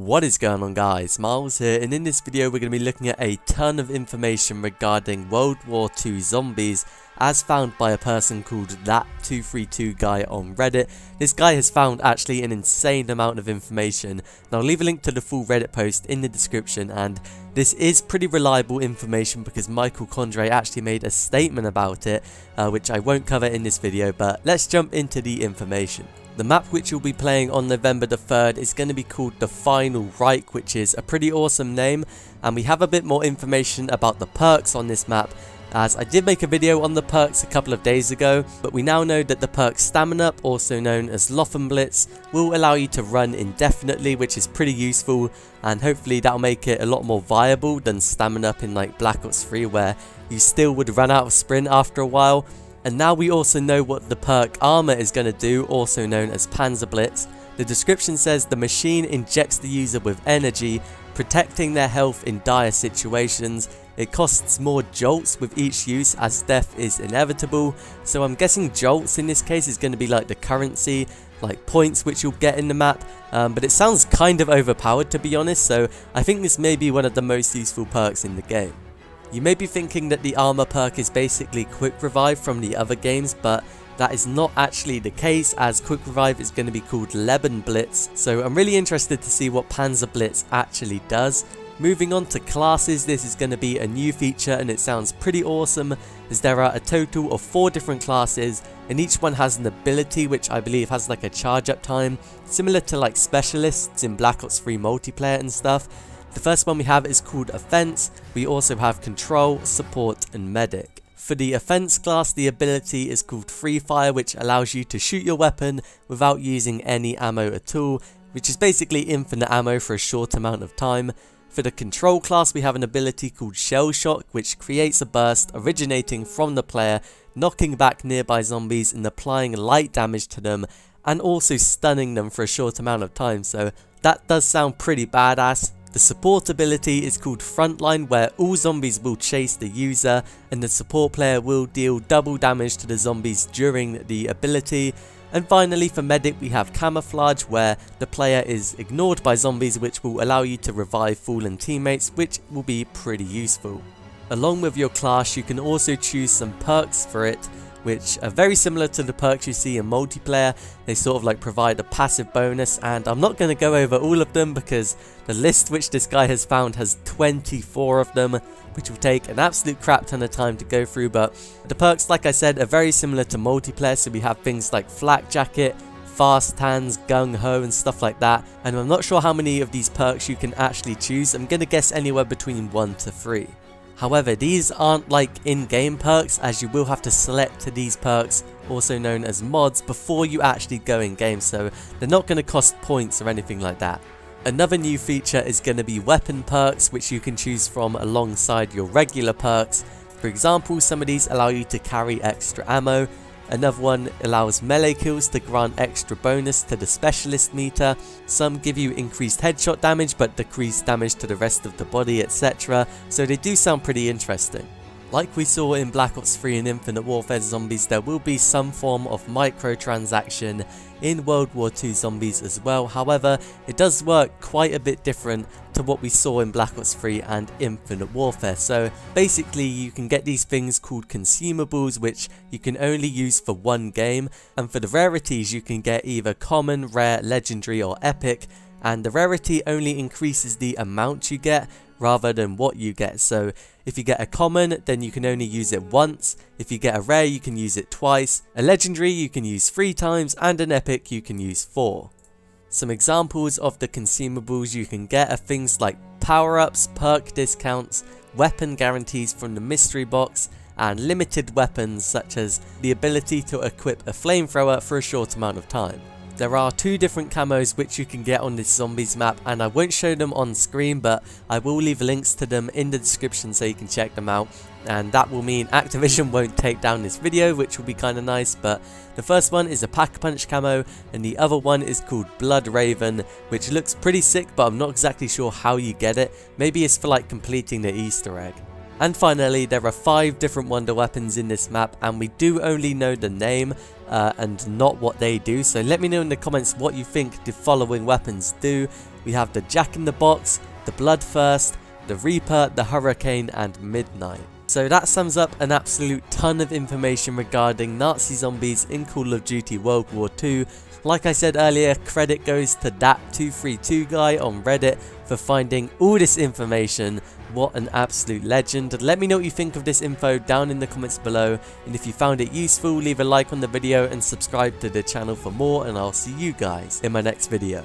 What is going on, guys? Miles here, and in this video we're going to be looking at a ton of information regarding WW2 Zombies as found by a person called WW2 guy on Reddit. This guy has found actually an insane amount of information, and I'll leave a link to the full Reddit post in the description. And this is pretty reliable information because Michael Condrey actually made a statement about it, which I won't cover in this video, but let's jump into the information. The map which you'll be playing on November the 3rd is going to be called The Final Reich, which is a pretty awesome name, and we have a bit more information about the perks on this map, as I did make a video on the perks a couple of days ago, but we now know that the perk Stamina Up, also known as Blitz, will allow you to run indefinitely, which is pretty useful, and hopefully that'll make it a lot more viable than Stamina Up in like Black Ops 3, where you still would run out of sprint after a while. And now we also know what the perk Armor is going to do, also known as Blitz. The description says the machine injects the user with energy, protecting their health in dire situations. It costs more jolts with each use as death is inevitable, so I'm guessing jolts in this case is going to be like the currency, like points which you'll get in the map, but it sounds kind of overpowered to be honest, so I think this may be one of the most useful perks in the game. You may be thinking that the armor perk is basically quick revive from the other games, but that is not actually the case, as quick revive is going to be called Blitz, so I'm really interested to see what Blitz actually does. Moving on to classes, this is going to be a new feature and it sounds pretty awesome, as there are a total of 4 different classes and each one has an ability which I believe has like a charge up time, similar to like specialists in Black Ops 3 multiplayer and stuff. The first one we have is called Offense. We also have Control, Support and Medic. For the Offense class, the ability is called Free Fire, which allows you to shoot your weapon without using any ammo at all, which is basically infinite ammo for a short amount of time. For the Control class, we have an ability called Shell Shock, which creates a burst originating from the player, knocking back nearby zombies and applying light damage to them, and also stunning them for a short amount of time, so that does sound pretty badass. The support ability is called Frontline, where all zombies will chase the user and the support player will deal double damage to the zombies during the ability. And finally for Medic we have Camouflage, where the player is ignored by zombies, which will allow you to revive fallen teammates, which will be pretty useful. Along with your class you can also choose some perks for it, which are very similar to the perks you see in multiplayer. They sort of like provide a passive bonus, and I'm not going to go over all of them because the list which this guy has found has 24 of them, which will take an absolute crap ton of time to go through. But the perks, like I said, are very similar to multiplayer, so we have things like Flak Jacket, Fast Hands, Gung Ho and stuff like that, and I'm not sure how many of these perks you can actually choose. I'm going to guess anywhere between 1 to 3. However, these aren't like in-game perks, as you will have to select these perks, also known as mods, before you actually go in-game, so they're not going to cost points or anything like that. Another new feature is going to be weapon perks, which you can choose from alongside your regular perks. For example, some of these allow you to carry extra ammo. Another one allows melee kills to grant extra bonus to the specialist meter. Some give you increased headshot damage but decreased damage to the rest of the body, etc. So they do sound pretty interesting. Like we saw in Black Ops 3 and Infinite Warfare Zombies, there will be some form of microtransaction in WW2 Zombies as well. However, it does work quite a bit different to what we saw in Black Ops 3 and Infinite Warfare. So basically you can get these things called consumables, which you can only use for one game, and for the rarities you can get either common, rare, legendary or epic, and the rarity only increases the amount you get rather than what you get. So if you get a common, then you can only use it once. If you get a rare, you can use it twice. A legendary you can use 3 times, and an epic you can use 4. Some examples of the consumables you can get are things like power-ups, perk discounts, weapon guarantees from the mystery box, and limited weapons such as the ability to equip a flamethrower for a short amount of time. There are 2 different camos which you can get on this zombies map, and I won't show them on screen, but I will leave links to them in the description so you can check them out, and that will mean Activision won't take down this video, which will be kind of nice. But the first one is a Pack-a-Punch camo and the other one is called Blood Raven, which looks pretty sick, but I'm not exactly sure how you get it. Maybe it's for like completing the Easter egg. And finally, there are 5 different wonder weapons in this map, and we do only know the name and not what they do. So let me know in the comments what you think the following weapons do. we have the Jack in the Box, the Bloodthirst, the Reaper, the Hurricane and Midnight. So that sums up an absolute ton of information regarding Nazi zombies in Call of Duty World War II. Like I said earlier, credit goes to that 232 guy on Reddit for finding all this information. What an absolute legend. Let me know what you think of this info down in the comments below, and if you found it useful, leave a like on the video and subscribe to the channel for more, and I'll see you guys in my next video.